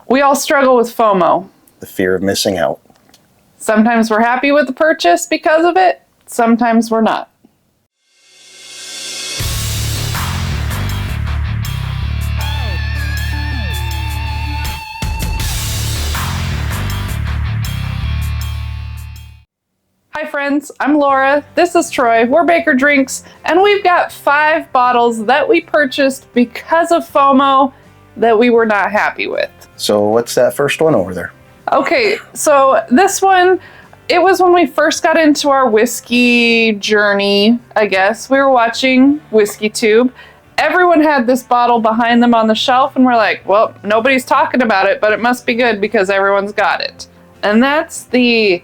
We all struggle with FOMO. The fear of missing out. Sometimes we're happy with the purchase because of it. Sometimes we're not. Hi friends, I'm Laura, this is Troy, we're Baker Drinks, and we've got 5 bottles that we purchased because of FOMO that we were not happy with. So what's that first one over there? Okay, so this one, it was when we first got into our whiskey journey, I guess. We were watching Whiskey Tube. Everyone had this bottle behind them on the shelf, and we're like, well, nobody's talking about it, but it must be good because everyone's got it. And that's the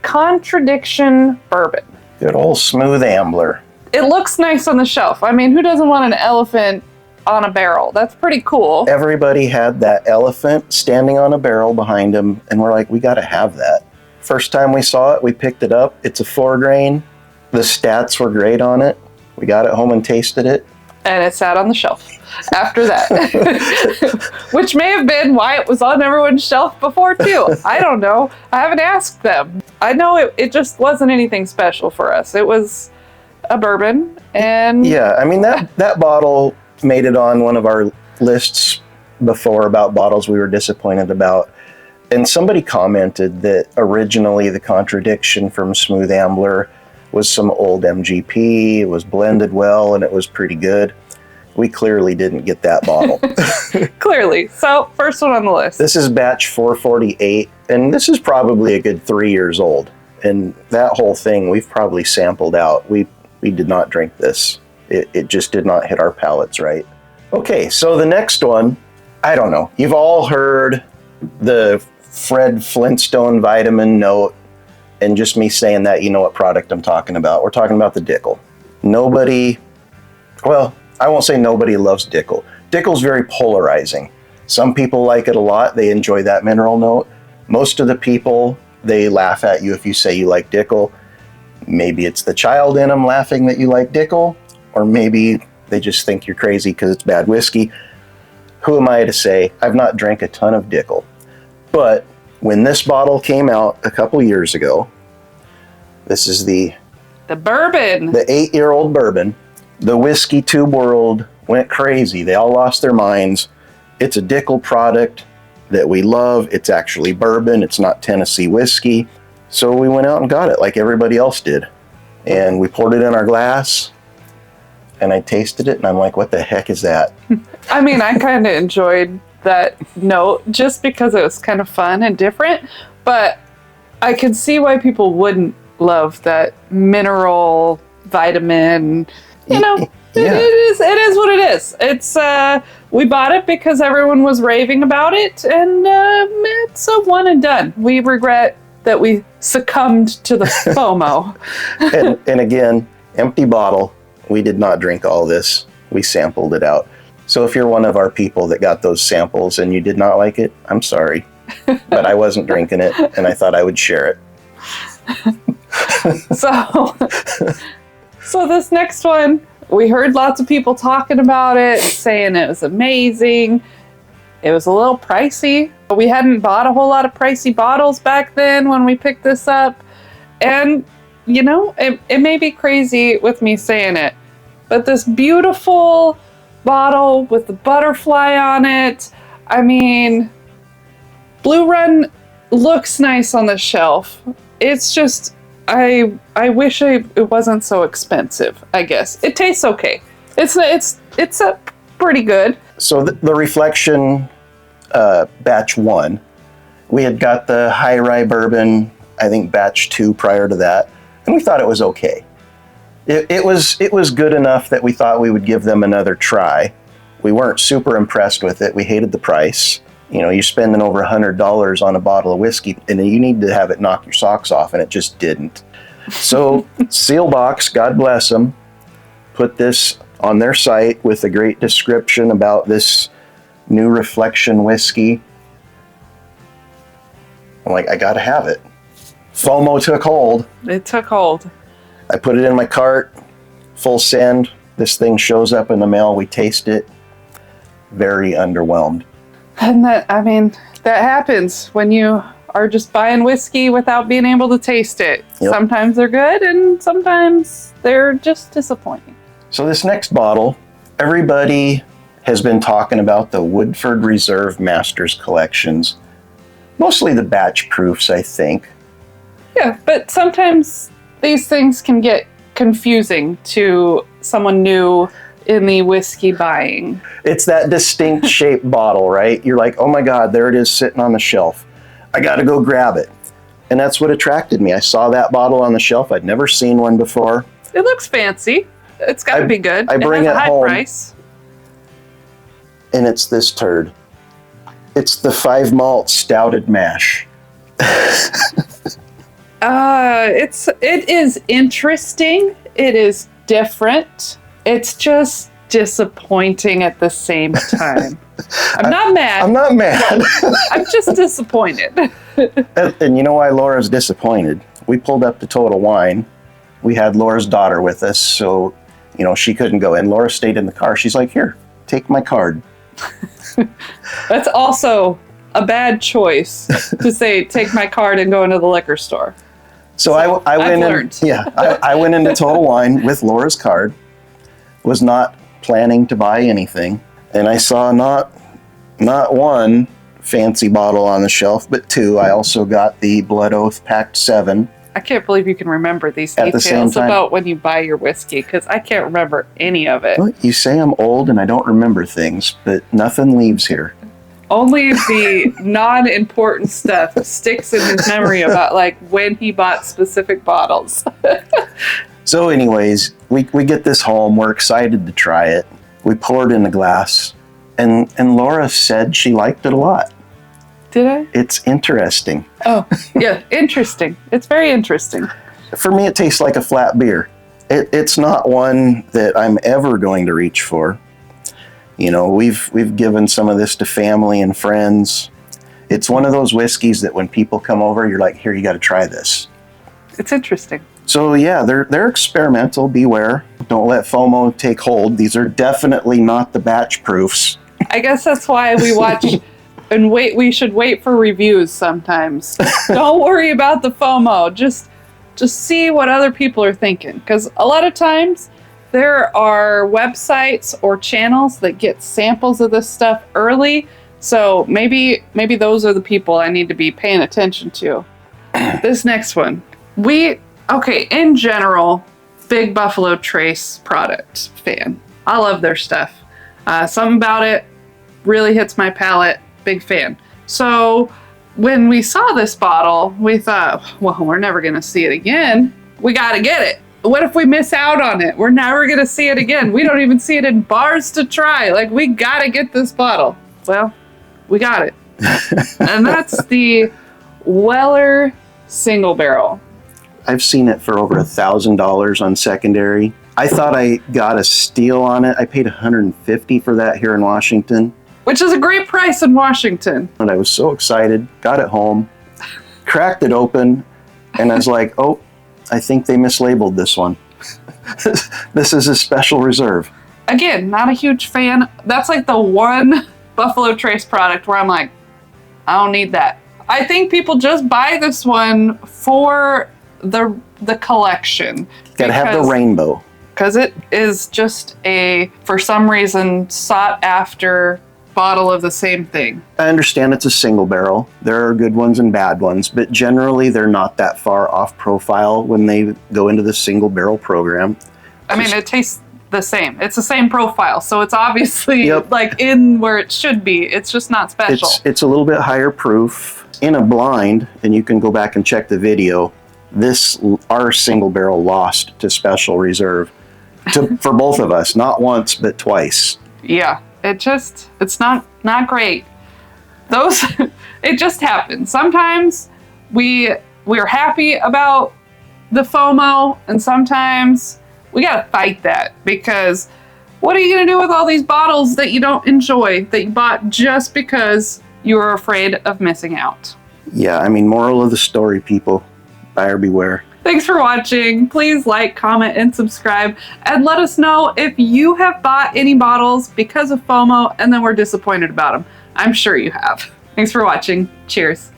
Contradiction Bourbon. Good old smooth Ambler. It looks nice on the shelf. I mean, who doesn't want an elephant on a barrel? That's pretty cool. Everybody had that elephant standing on a barrel behind him, and we're like, we got to have that. First time we saw it, we picked it up. It's a 4-grain. The stats were great on it. We got it home and tasted it. And it sat on the shelf after that. Which may have been why it was on everyone's shelf before, too. I don't know. I haven't asked them. I know it just wasn't anything special for us. It was a bourbon, and... Yeah, I mean, that bottle made it on one of our lists before about bottles we were disappointed about. And somebody commented that originally the Contradiction from Smooth Ambler was some old MGP, it was blended well, and it was pretty good. We clearly didn't get that bottle. Clearly. So, first one on the list. This is batch 448, and this is probably a good 3 years old. And that whole thing we've probably sampled out. We did not drink this. It just did not hit our palates right. Okay, so the next one, I don't know. You've all heard the Fred Flintstone vitamin note, and just me saying that, you know what product I'm talking about. We're talking about the Dickle. Nobody, well, I won't say nobody loves Dickle. Dickle's very polarizing. Some people like it a lot. They enjoy that mineral note. Most of the people, they laugh at you if you say you like Dickle. Maybe it's the child in them laughing that you like Dickle, or maybe they just think you're crazy because it's bad whiskey. Who am I to say? I've not drank a ton of Dickle. But when this bottle came out a couple years ago, this is the bourbon. The 8-year-old bourbon. The Whiskey Tube world went crazy. They all lost their minds. It's a Dickle product that we love. It's actually bourbon. It's not Tennessee whiskey. So we went out and got it like everybody else did. And we poured it in our glass. And I tasted it, and I'm like, what the heck is that? I mean, I kind of enjoyed that note just because it was kind of fun and different, but I could see why people wouldn't love that mineral vitamin. You know, yeah. it is what it is. It's we bought it because everyone was raving about it, and it's a one and done. We regret that we succumbed to the FOMO. and again, empty bottle. We did not drink all this. We sampled it out. So if you're one of our people that got those samples and you did not like it, I'm sorry. But I wasn't drinking it, and I thought I would share it. So this next one, we heard lots of people talking about it, saying it was amazing. It was a little pricey. We hadn't bought a whole lot of pricey bottles back then when we picked this up. And, you know, it may be crazy with me saying it, but this beautiful bottle with the butterfly on it. I mean, Blue Run looks nice on the shelf. It's just, I wish it wasn't so expensive, I guess. It tastes okay. It's pretty good. So the Reflection batch 1, we had got the High Rye Bourbon, I think batch 2 prior to that, and we thought it was okay. It was good enough that we thought we would give them another try. We weren't super impressed with it. We hated the price. You know, you're spending over $100 on a bottle of whiskey, and you need to have it knock your socks off, and it just didn't. So Sealbox, God bless them, put this on their site with a great description about this new Reflection whiskey. I'm like, I gotta have it. FOMO took hold. It took hold. I put it in my cart, full send. This thing shows up in the mail. We taste it. Very underwhelmed. And that, I mean, that happens when you are just buying whiskey without being able to taste it. Yep. Sometimes they're good and sometimes they're just disappointing. So this next bottle, everybody has been talking about the Woodford Reserve Masters collections. Mostly the batch proofs, I think. Yeah, but sometimes these things can get confusing to someone new in the whiskey buying. It's that distinct shaped bottle, right? You're like, oh my God, there it is sitting on the shelf. I got to go grab it. And that's what attracted me. I saw that bottle on the shelf. I'd never seen one before. It looks fancy. It's got to be good. I bring it has a high home, price. and it's this turd. It's the 5 malt stouted mash. It is interesting. It is different. It's just disappointing at the same time. I'm not mad. I'm not mad. I'm just disappointed. And you know why Laura's disappointed? We pulled up to Total Wine. We had Laura's daughter with us, so she couldn't go in. Laura stayed in the car. She's like, here, take my card. That's also a bad choice to say, take my card and go into the liquor store. So I went learned. I went into Total Wine with Laura's card. Was not planning to buy anything, and I saw not one fancy bottle on the shelf, but 2. I also got the Blood Oath Pact 7. I can't believe you can remember these At the same details time. about when you buy your whiskey, because I can't remember any of it. Well, you say I'm old and I don't remember things, but nothing leaves here. Only the non-important stuff sticks in his memory about when he bought specific bottles. So anyways, we get this home. We're excited to try it. We poured in a glass, and Laura said she liked it a lot. Did I? It's interesting. Oh, yeah, interesting. It's very interesting. For me, it tastes like a flat beer. It's not one that I'm ever going to reach for. We've given some of this to family and friends. It's one of those whiskeys that when people come over, you're like, here, you got to try this. It's interesting. So yeah, they're experimental. Beware. Don't let FOMO take hold. These are definitely not the batch proofs. I guess that's why we watch and wait. We should wait for reviews sometimes. Don't worry about the FOMO. Just see what other people are thinking. Because a lot of times there are websites or channels that get samples of this stuff early. So maybe those are the people I need to be paying attention to. This next one. In general, big Buffalo Trace product fan. I love their stuff. Something about it really hits my palate. Big fan. So when we saw this bottle, we thought, well, we're never going to see it again. We got to get it. What if we miss out on it? We're never going to see it again. We don't even see it in bars to try. We got to get this bottle. Well, we got it. And that's the Weller Single Barrel. I've seen it for over $1,000 on secondary. I thought I got a steal on it. I paid $150 for that here in Washington. Which is a great price in Washington. And I was so excited, got it home, cracked it open, and I was like, oh, I think they mislabeled this one. This is a special reserve. Again, not a huge fan. That's the one Buffalo Trace product where I'm like, I don't need that. I think people just buy this one for the collection. Gotta have the rainbow. Because it is just for some reason, sought after bottle of the same thing. I understand it's a single barrel. There are good ones and bad ones, but generally they're not that far off profile when they go into the single barrel program. I mean, it tastes the same. It's the same profile, so it's obviously Yep. in where it should be. It's just not special. It's a little bit higher proof. In a blind, and you can go back and check the video, our single barrel lost to special reserve for both of us, not once, but twice. Yeah, it's not great. It just happens. Sometimes we're happy about the FOMO, and sometimes we gotta fight that, because what are you gonna do with all these bottles that you don't enjoy, that you bought just because you were afraid of missing out? Yeah, moral of the story, people, buyer beware. Thanks for watching. Please like, comment, and subscribe, and let us know if you have bought any bottles because of FOMO and then were disappointed about them. I'm sure you have. Thanks for watching. Cheers.